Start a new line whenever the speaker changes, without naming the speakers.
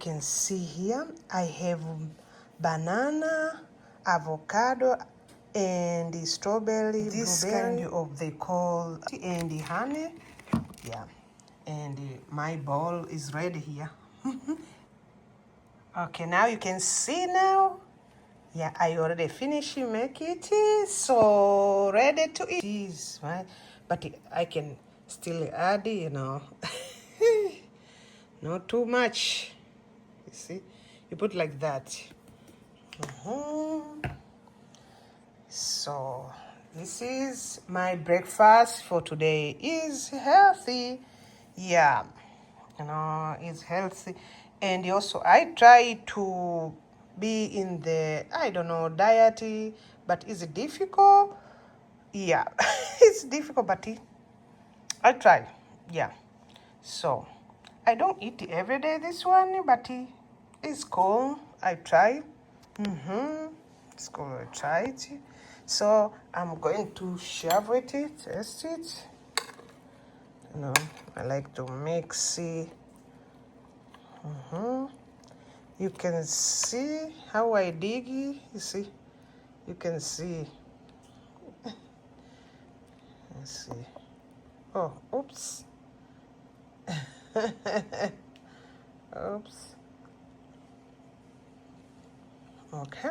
You can see here I have banana, avocado, and the strawberry, this blueberry, kind of they call, and the honey. Yeah, and my bowl is ready here. Okay, now you can see now. Yeah, I already finished make it, so ready to eat. Cheese, right? But I can still add, not too much. You see, you put like that. So this is my breakfast for today. Is healthy, yeah, it's healthy, and also I try to be in the, I don't know, diet, but is it difficult? Yeah, it's difficult, but I try. Yeah, so I don't eat every day this one, but it's cool. I try. It's cool. I try it. So I'm going to share with it, test it. I like to mix it. You can see how I dig it. You see, you can see. Let's see. Oh, oops. Oops. Okay.